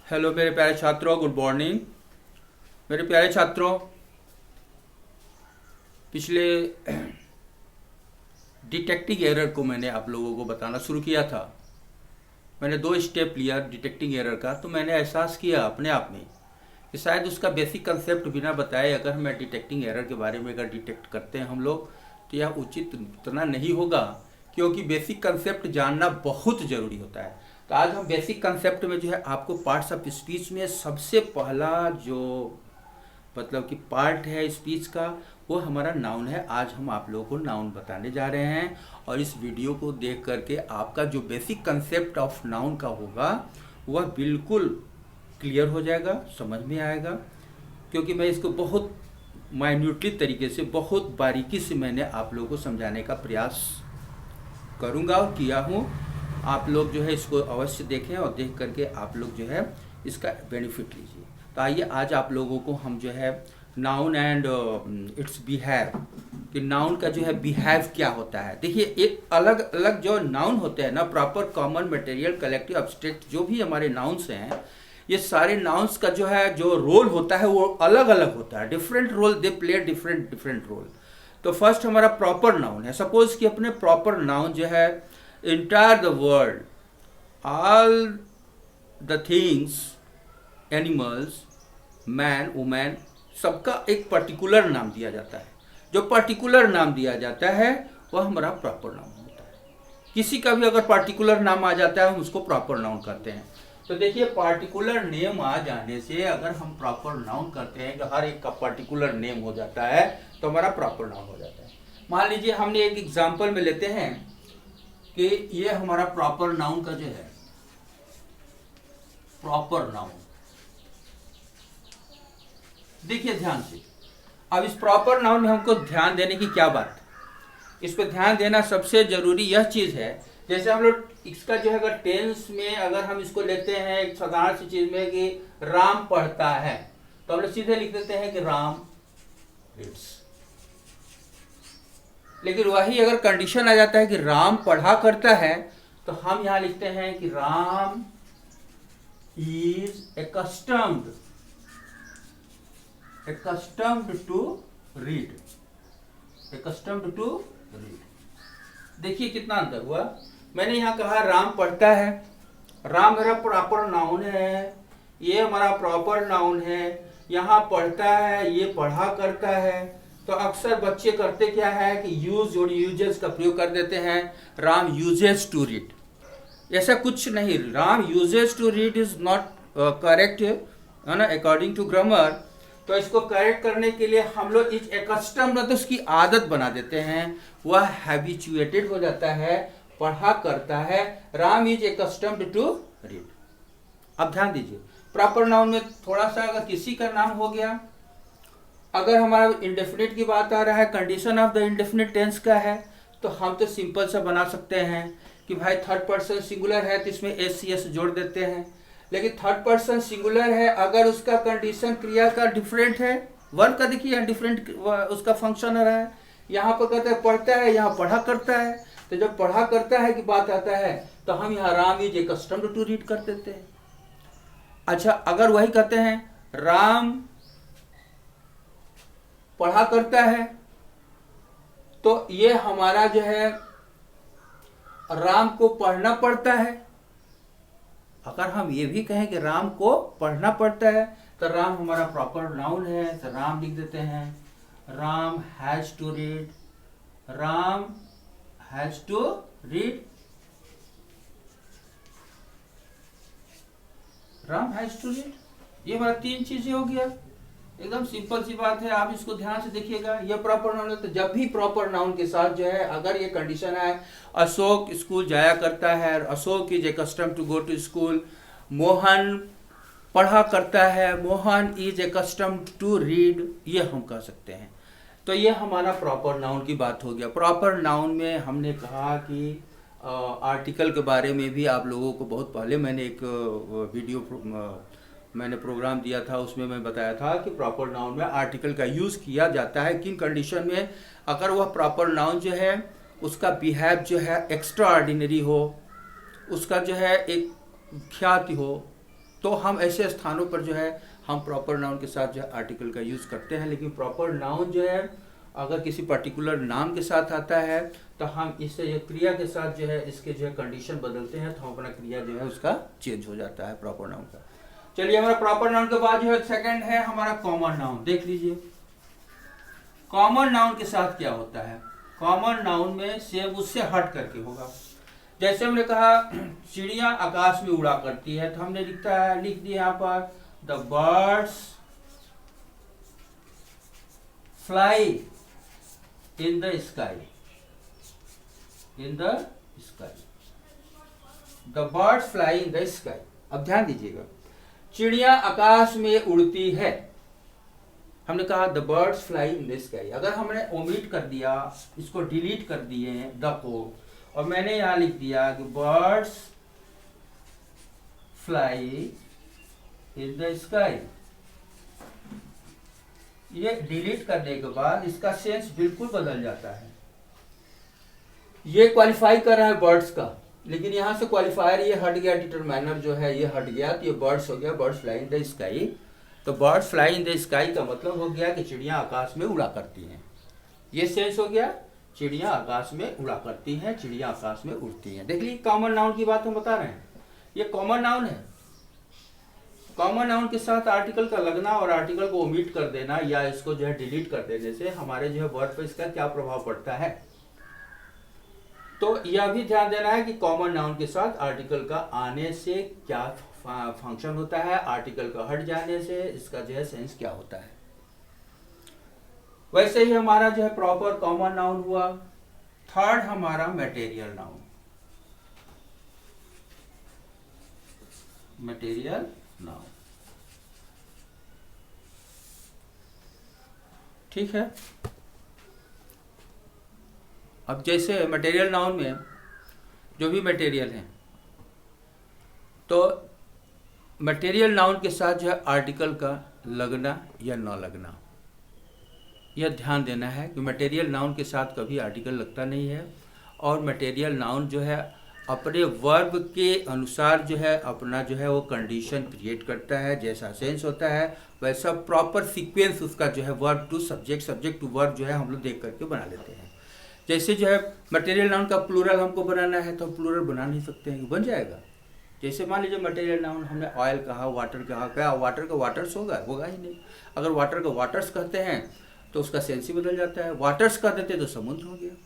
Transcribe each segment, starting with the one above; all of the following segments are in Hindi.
हेलो मेरे प्यारे छात्रों, गुड मॉर्निंग। मेरे प्यारे छात्रों, पिछले डिटेक्टिंग एरर को मैंने आप लोगों को बताना शुरू किया था। मैंने 2 स्टेप लिया डिटेक्टिंग एरर का, तो मैंने एहसास किया अपने आप में कि शायद उसका बेसिक कंसेप्ट बिना बताए अगर हम डिटेक्टिंग एरर के बारे में अगर डिटेक्ट करते हैं हम लोग, तो यह उचित उतना नहीं होगा, क्योंकि बेसिक कंसेप्ट जानना बहुत ज़रूरी होता है। तो आज हम बेसिक कंसेप्ट में जो है आपको पार्ट्स ऑफ स्पीच में सबसे पहला जो मतलब कि पार्ट है स्पीच का, वो हमारा नाउन है। आज हम आप लोगों को नाउन बताने जा रहे हैं और इस वीडियो को देख करके आपका जो बेसिक कंसेप्ट ऑफ नाउन का होगा वह बिल्कुल क्लियर हो जाएगा, समझ में आएगा, क्योंकि मैं इसको बहुत माइन्यूटली तरीके से, बहुत बारीकी से मैंने आप लोगों को समझाने का प्रयास करूंगा और किया हूं। आप लोग जो है इसको अवश्य देखें और देख करके आप लोग जो है इसका बेनिफिट लीजिए। तो आइए आज आप लोगों को हम जो है नाउन एंड इट्स बिहेव, कि नाउन का जो है बिहेव क्या होता है। देखिए, एक अलग अलग जो नाउन होते हैं ना, proper, common, material, collective, abstract, जो भी हमारे नाउन्स हैं, ये सारे नाउन्स का जो है जो रोल होता है वो अलग अलग होता है। Different role they play different different role. तो फर्स्ट हमारा प्रॉपर नाउन है। सपोज कि अपने प्रॉपर नाउन जो है entire the world, all the things, animals, man, women, सबका एक पर्टिकुलर नाम दिया जाता है। जो पर्टिकुलर नाम दिया जाता है वह हमारा प्रॉपर नाउन होता है। किसी का भी अगर पर्टिकुलर नाम आ जाता है हम उसको प्रॉपर नाउन करते हैं। तो देखिए, पार्टिकुलर नेम आ जाने से अगर हम प्रॉपर नाउन करते हैं कि हर एक का पर्टिकुलर नेम हो जाता है, तो हमारा प्रॉपर नाउन हो जाता है। मान लीजिए हमने एक एग्जांपल में लेते हैं कि ये हमारा प्रॉपर नाउन का जो है प्रॉपर नाउन। देखिए ध्यान से, अब इस प्रॉपर नाउन में हमको ध्यान देने की क्या बात है, इस पर ध्यान देना सबसे जरूरी यह चीज है। जैसे हम लोग इसका जो है अगर टेंस में अगर हम इसको लेते हैं एक साधारण सी चीज में कि राम पढ़ता है, तो हम लोग सीधे लिख देते हैं कि राम रीड्स। लेकिन वही अगर कंडीशन आ जाता है कि राम पढ़ा करता है, तो हम यहां लिखते हैं कि Ram is accustomed to read, accustomed to read। देखिए कितना अंतर हुआ। मैंने यहाँ कहा राम पढ़ता है, राम मेरा प्रॉपर नाउन है, ये हमारा प्रॉपर नाउन है। यहाँ पढ़ता है, ये पढ़ा करता है। तो अक्सर बच्चे करते क्या है कि यूज और यूजेस का प्रयोग कर देते हैं। राम यूजेस टू रीड, ऐसा कुछ नहीं। Ram uses to read is not correct है ना, अकॉर्डिंग टू ग्रामर। तो इसको करेक्ट करने के लिए हम लोग इस एकस्टम्ड, तो उसकी आदत बना देते हैं, वह हैबिचुएटेड हो जाता है, पढ़ा करता है। Ram is accustomed to read. अब ध्यान दीजिए, प्रॉपर नाउन में थोड़ा सा अगर किसी का नाम हो गया, अगर हमारा इंडेफिनिट की बात आ रहा है, condition of the indefinite tense का है, तो हम तो सिंपल सा बना सकते हैं कि भाई थर्ड पर्सन सिंगुलर है तो इसमें एस सी एस जोड़ देते हैं। लेकिन थर्ड पर्सन सिंगुलर है, अगर उसका कंडीशन क्रिया का डिफरेंट है, वर्ब का देखिए डिफरेंट उसका फंक्शन आ रहा है। यहाँ पर कहते हैं पढ़ता है, यहाँ पढ़ा करता है। तो जब पढ़ा करता है की बात आता है, तो हम यहाँ Ram is accustomed to read कर देते हैं। अच्छा, अगर वही कहते हैं राम पढ़ा करता है, तो ये हमारा जो है राम को पढ़ना पड़ता है। अगर हम ये भी कहें कि राम को पढ़ना पड़ता है, तो राम हमारा प्रॉपर नाउन है, तो राम लिख देते हैं Ram has to read, Ram has to read, Ram has to read. ये हमारा 3 चीजें हो गया। एकदम सिंपल सी बात है, आप इसको ध्यान से देखिएगा। ये प्रॉपर नाउन है, तो जब भी प्रॉपर नाउन के साथ जो है अगर ये कंडीशन है, अशोक स्कूल जाया करता है, Ashok is accustomed to go to school, Mohan पढ़ा करता है, Mohan is accustomed to read, ये हम कह सकते हैं। तो ये हमारा प्रॉपर नाउन की बात हो गया। प्रॉपर नाउन में हमने कहा कि आर्टिकल के बारे में भी आप लोगों को बहुत पहले मैंने एक वीडियो मैंने प्रोग्राम दिया था, उसमें मैं बताया था कि प्रॉपर नाउन में आर्टिकल का यूज़ किया जाता है किन कंडीशन में, अगर वह प्रॉपर नाउन जो है उसका बिहेव जो है एक्स्ट्रा ऑर्डिनरी हो, उसका जो है एक ख्याति हो, तो हम ऐसे स्थानों पर जो है हम प्रॉपर नाउन के साथ जो है आर्टिकल का यूज़ करते हैं। लेकिन प्रॉपर नाउन जो है अगर किसी पर्टिकुलर नाम के साथ आता है तो हम इससे ये क्रिया के साथ जो है इसके जो है कंडीशन बदलते हैं, तो हम अपना क्रिया जो है उसका चेंज हो जाता है प्रॉपर नाउन का। चलिए, हमारा प्रॉपर नाउन के बाद जो है सेकंड है हमारा कॉमन नाउन। देख लीजिए कॉमन नाउन के साथ क्या होता है। कॉमन नाउन में सेम उससे हट करके होगा। जैसे हमने कहा चिड़िया आकाश में उड़ा करती है, तो हमने लिख दिया यहाँ पर the birds fly in the sky. In the sky, the birds fly in the sky. अब ध्यान दीजिएगा, चिड़िया आकाश में उड़ती है, हमने कहा the birds fly in the sky. अगर हमने ओमिट कर दिया, इसको डिलीट कर दिए द को, और मैंने यहां लिख दिया कि birds fly in the sky, ये डिलीट करने के बाद इसका सेंस बिल्कुल बदल जाता है। ये क्वालिफाई कर रहा है बर्ड्स का, लेकिन यहां से क्वालिफायर ये हट गया, डिटरमाइनर जो है ये हट गया, तो ये बर्ड्स हो गया birds fly in the sky. तो birds fly in the sky का मतलब हो गया कि चिड़िया आकाश में उड़ा करती हैं। ये सेंस हो गया, चिड़िया आकाश में उड़ा करती हैं, चिड़िया आकाश में उड़ती हैं। देख लीजिए कॉमन नाउन की बात हम बता रहे हैं, ये कॉमन नाउन है। कॉमन नाउन के साथ आर्टिकल का लगना और आर्टिकल को ओमिट कर देना या इसको जो है डिलीट कर देने से हमारे जो है वर्ड पर इसका क्या प्रभाव पड़ता है। तो यह भी ध्यान देना है कि कॉमन नाउन के साथ आर्टिकल का आने से क्या फंक्शन होता है, आर्टिकल का हट जाने से इसका जो है सेंस क्या होता है। वैसे ही हमारा जो है प्रॉपर कॉमन नाउन हुआ। थर्ड हमारा मटेरियल नाउन। मटेरियल नाउन, ठीक है। अब जैसे मटेरियल नाउन में जो भी मटेरियल है, तो मटेरियल नाउन के साथ जो है आर्टिकल का लगना या न लगना, यह ध्यान देना है कि मटेरियल नाउन के साथ कभी आर्टिकल लगता नहीं है। और मटेरियल नाउन जो है अपने वर्ब के अनुसार जो है अपना जो है वो कंडीशन क्रिएट करता है। जैसा सेंस होता है वैसा प्रॉपर सीक्वेंस उसका जो है verb to subject, subject to verb जो है हम लोग देख करके बना लेते हैं। जैसे जो है मटेरियल नाउन का प्लूरल हमको बनाना है तो हम प्लूरल बना नहीं सकते हैं, बन जाएगा। जैसे मान लीजिए मटेरियल नाउन हमने ऑयल कहा, वाटर कहा, क्या वाटर का वाटर्स होगा ही नहीं। अगर वाटर का वाटर्स कहते हैं तो उसका सेंस ही बदल जाता है। वाटर्स कह देते तो समुद्र हो गया।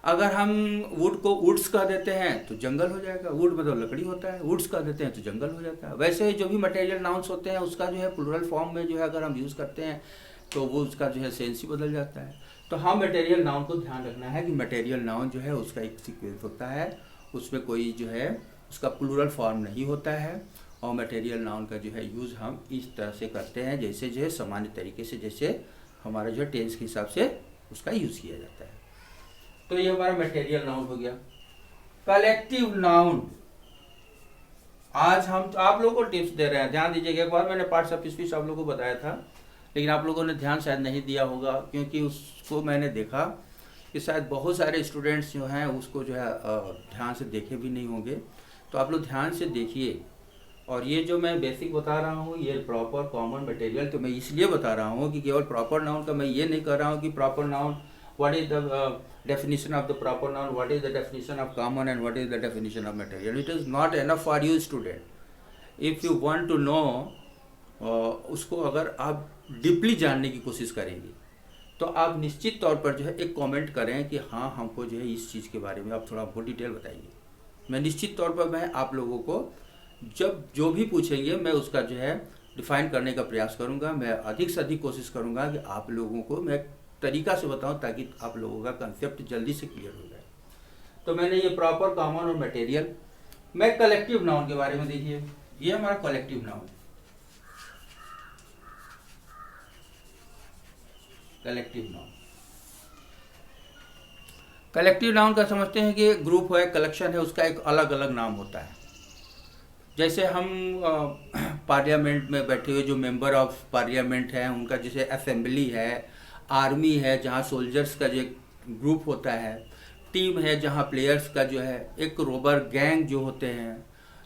अगर हम वुड को वुड्स कह देते हैं तो जंगल हो जाएगा। वुड मतलब लकड़ी होता है, वुड्स कह देते हैं तो जंगल हो जाता है। वैसे ही जो भी मटेरियल नाउन्स होते हैं उसका जो है प्लूरल फॉर्म में जो है अगर हम यूज़ करते हैं तो वो उसका जो है सेंस ही बदल जाता है। तो हम मटेरियल नाउन को ध्यान रखना है कि मटेरियल नाउन जो है उसका एक सीक्वेंस होता है, उसमें कोई जो है उसका प्लूरल फॉर्म नहीं होता है। और मटेरियल नाउन का जो है यूज़ हम इस तरह से करते हैं जैसे जो है सामान्य तरीके से, जैसे हमारा जो है टेंस के हिसाब से उसका यूज़ किया जाता है। तो ये हमारा मटेरियल नाउन हो गया। कलेक्टिव नाउन, आज हम तो आप लोगों को टिप्स दे रहे हैं, ध्यान दीजिएगा। एक बार मैंने पार्ट्स ऑफ स्पीच आप लोगों को बताया था, लेकिन आप लोगों ने ध्यान शायद नहीं दिया होगा, क्योंकि उसको मैंने देखा कि शायद बहुत सारे स्टूडेंट्स जो हैं उसको जो है ध्यान से देखे भी नहीं होंगे। तो आप लोग ध्यान से देखिए। और ये जो मैं बेसिक बता रहा हूँ ये प्रॉपर कॉमन मटेरियल, तो मैं इसलिए बता रहा हूँ कि केवल प्रॉपर नाउन का मैं ये नहीं कर रहा हूँ कि proper noun what is the definition of the proper noun, what is the definition of common, and what is the definition of material. It is not enough for you student. If you want to know, उसको अगर आप डीपली जानने की कोशिश करेंगे तो आप निश्चित तौर पर जो है एक कमेंट करें कि हाँ हमको जो है इस चीज़ के बारे में आप थोड़ा बहुत डिटेल बताइए। मैं निश्चित तौर पर मैं आप लोगों को जब जो भी पूछेंगे मैं उसका जो है डिफाइन करने का प्रयास करूँगा। मैं अधिक से अधिक कोशिश करूँगा कि आप लोगों को मैं तरीका से बताऊं ताकि आप लोगों का कंसेप्ट जल्दी से क्लियर हो जाए। तो मैंने ये प्रॉपर, कॉमन और मटेरियल। मैं कलेक्टिव नाउन के बारे में देखिए, ये हमारा collective noun. Collective noun, collective noun का समझते हैं कि ग्रुप है, कलेक्शन है, उसका एक अलग अलग नाम होता है। जैसे हम पार्लियामेंट में बैठे हुए जो मेंबर ऑफ पार्लियामेंट हैं उनका जैसे असेंबली है, आर्मी है जहाँ सोल्जर्स का जो ग्रुप होता है, टीम है जहाँ प्लेयर्स का जो है, एक रोबर गैंग जो होते हैं,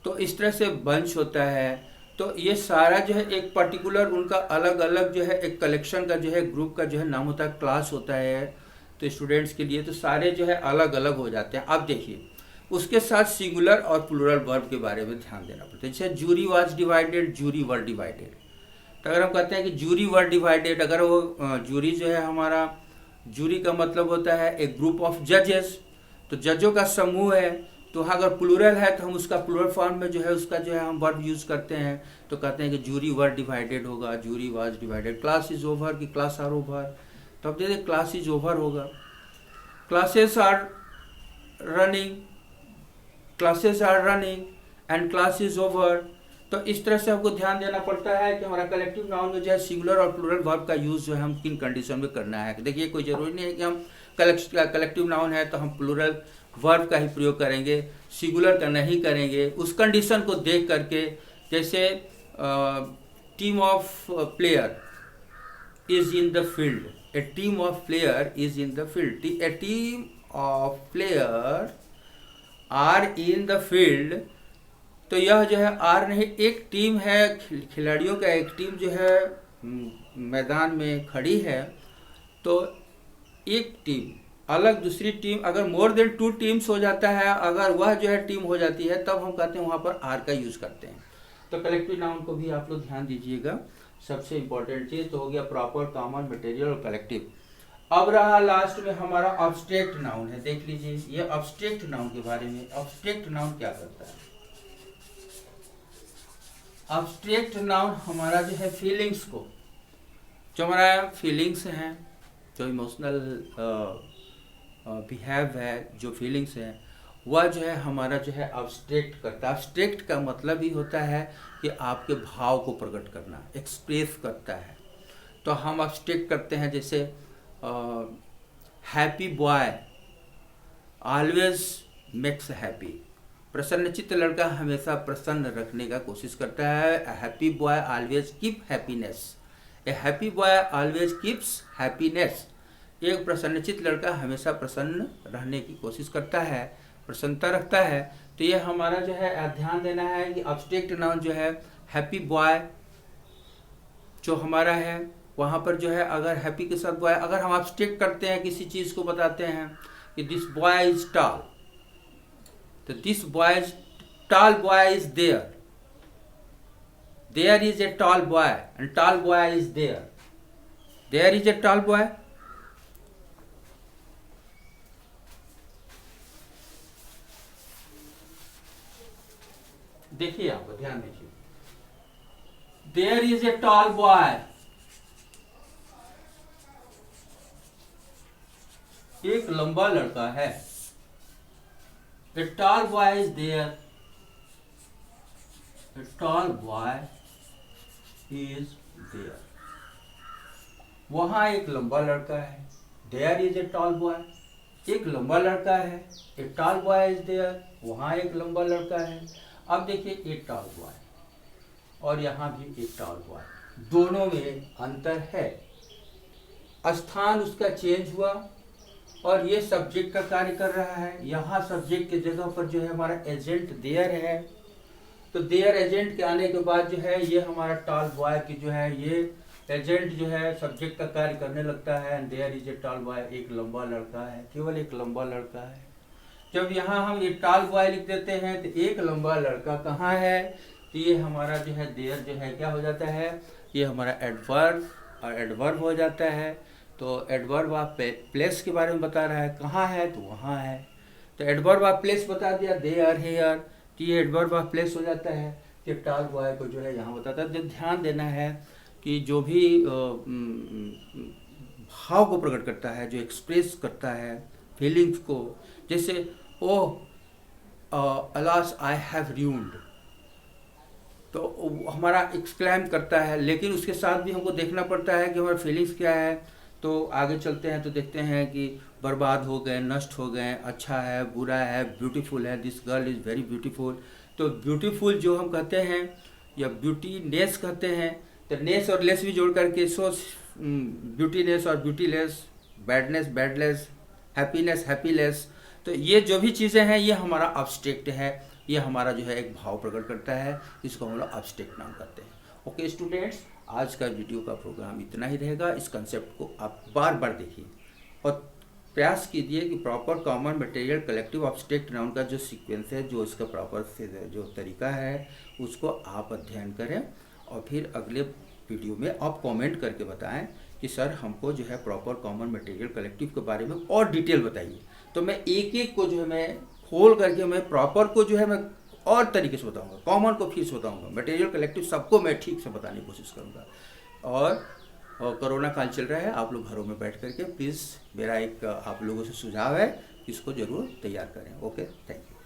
तो इस तरह से बंच होता है। तो ये सारा जो है एक पर्टिकुलर उनका अलग अलग जो है एक कलेक्शन का जो है ग्रुप का जो है नाम होता है, क्लास होता है। तो स्टूडेंट्स के लिए तो सारे जो है अलग अलग हो जाते हैं। अब देखिए उसके साथ सिंगुलर और प्लूरल वर्ब के बारे में ध्यान देना पड़ता है। जैसे jury was divided, jury were divided. तो अगर हम कहते हैं कि जूरी वर डिवाइडेड, अगर वो जूरी जो है हमारा, जूरी का मतलब होता है एक ग्रुप ऑफ जजेस, तो जजों का समूह है। तो वहाँ अगर प्लूरल है तो हम उसका प्लूरल फॉर्म में जो है उसका जो है हम वर्ब यूज करते हैं। तो कहते हैं कि जूरी वर डिवाइडेड होगा, jury was divided. Class is over की क्लास आर ओवर, तो अब देखिए क्लास इज ओवर होगा। Classes are running, classes are running and class is over. तो इस तरह से हमको ध्यान देना पड़ता है कि हमारा कलेक्टिव नाउन में जो है सिंगुलर और प्लूरल वर्ब का यूज जो है हम किन कंडीशन में करना है। देखिए कोई जरूरी नहीं है कि हम कलेक्टिव नाउन है तो हम प्लूरल वर्ब का ही प्रयोग करेंगे, सिंगुलर का नहीं करेंगे। उस कंडीशन को देख करके, जैसे team of player is in the field, a team of player is in the field, a team of player are in the field. तो यह जो है आर नहीं, एक टीम है, खिलाड़ियों का एक टीम जो है मैदान में खड़ी है। तो एक टीम अलग दूसरी टीम, अगर मोर देन 2 टीम्स हो जाता है, अगर वह जो है टीम हो जाती है, तब हम कहते हैं वहाँ पर आर का यूज करते हैं। तो कलेक्टिव नाउन को भी आप लोग ध्यान दीजिएगा। सबसे इंपॉर्टेंट चीज तो हो गया प्रॉपर, कॉमन, मटेरियल और कलेक्टिव। अब रहा लास्ट में हमारा अब्स्ट्रैक्ट नाउन है। देख लीजिए ये अब्स्ट्रैक्ट नाउन के बारे में। अब्स्ट्रैक्ट नाउन क्या करता है? अब्स्ट्रैक्ट नाउन हमारा जो है फीलिंग्स को, जो हमारा फीलिंग्स हैं, जो इमोशनल बिहेव है, जो फीलिंग्स है, वह जो है हमारा जो है अब्स्ट्रैक्ट करता है। अब्स्ट्रैक्ट का मतलब ही होता है कि आपके भाव को प्रकट करना, एक्सप्रेस करता है। तो हम अब्स्ट्रैक्ट करते हैं, जैसे happy boy always makes happy. प्रसन्नचित्त लड़का हमेशा प्रसन्न रखने का कोशिश करता है। Happy boy always keep happiness, a happy boy always keeps happiness. एक प्रसन्नचित्त लड़का हमेशा प्रसन्न रहने की कोशिश करता है, प्रसन्नता रखता है। तो ये हमारा जो है ध्यान देना है कि अब्स्ट्रैक्ट नाउन जो है हैप्पी बॉय जो हमारा है, वहाँ पर जो है अगर हैप्पी के साथ बॉय, अगर हम अब्स्ट्रैक्ट करते हैं, किसी चीज़ को बताते हैं कि दिस बॉय इज टॉल, तो this boy is tall, boy is there, there is a tall boy and tall boy is there, there is a tall boy. देखिए यहाँ पर ध्यान दीजिए, there is a tall boy, एक लंबा लड़का है। A tall boy is there, a tall boy is there। वहां एक लंबा लड़का है, there is a tall boy, एक लंबा लड़का है। A tall boy is there, वहां एक लंबा लड़का है। अब देखिए एक tall boy और यहाँ भी एक tall boy, दोनों में अंतर है। स्थान उसका चेंज हुआ और ये सब्जेक्ट का कार्य कर रहा है। यहाँ सब्जेक्ट के जगह पर जो है हमारा एजेंट देयर है। तो देयर एजेंट के आने के बाद जो है ये हमारा टॉल बॉय की जो है ये एजेंट जो है सब्जेक्ट का कार्य करने लगता है। And there is a tall boy, एक लंबा लड़का है, केवल एक लंबा लड़का है। जब यहाँ हम ये टॉल बॉय लिख देते हैं तो एक लंबा लड़का कहाँ है, तो ये हमारा जो है देयर जो है क्या हो जाता है, ये हमारा एडवर्ब और एडवर्ब हो जाता है। तो एडवर्ब ऑफ प्लेस के बारे में बता रहा है, कहाँ है तो वहाँ है। तो एडवर्ब ऑफ प्लेस बता दिया, दे आर हियर, तो ये एडवर्ब ऑफ प्लेस हो जाता है। कि टॉल बॉय को जो है यहाँ बताता है। ध्यान देना है कि जो भी भाव को प्रकट करता है, जो एक्सप्रेस करता है फीलिंग्स को, जैसे ओह अलास आई हैव रूइंड, तो हमारा एक्सक्लेम करता है। लेकिन उसके साथ भी हमको देखना पड़ता है कि हमारा फीलिंग्स क्या है। तो आगे चलते हैं तो देखते हैं कि बर्बाद हो गए, नष्ट हो गए, अच्छा है, बुरा है, ब्यूटीफुल है, this girl is very beautiful. तो ब्यूटीफुल जो हम कहते हैं या ब्यूटीनेस कहते हैं, तो नेस और लेस भी जोड़ करके सो ब्यूटीनेस और ब्यूटीलेस, बैडनेस बैडलेस, हैप्पीनेस हैप्पीलेस। तो ये जो भी चीज़ें हैं ये हमारा अब्स्ट्रैक्ट है, ये हमारा जो है एक भाव प्रकट करता है, इसको हम लोग एब्स्ट्रैक्ट नाउन करते हैं। ओके स्टूडेंट्स, आज का वीडियो का प्रोग्राम इतना ही रहेगा। इस कंसेप्ट को आप बार बार देखिए और प्रयास कीजिए कि proper common material collective abstract noun का जो सीक्वेंस है, जो इसका प्रॉपर से जो तरीका है, उसको आप अध्ययन करें और फिर अगले वीडियो में आप कमेंट करके बताएं कि सर हमको जो है प्रॉपर कॉमन मटेरियल कलेक्टिव के बारे में और डिटेल बताइए। तो मैं एक एक को जो है मैं खोल करके मैं प्रॉपर को जो है मैं और तरीके से बताऊंगा, कॉमन को फिर से बताऊंगा, मटेरियल कलेक्टिव सबको मैं ठीक से बताने की कोशिश करूंगा। और कोरोना काल चल रहा है, आप लोग घरों में बैठ करके प्लीज़, मेरा एक आप लोगों से सुझाव है, इसको ज़रूर तैयार करें। Okay, thank you.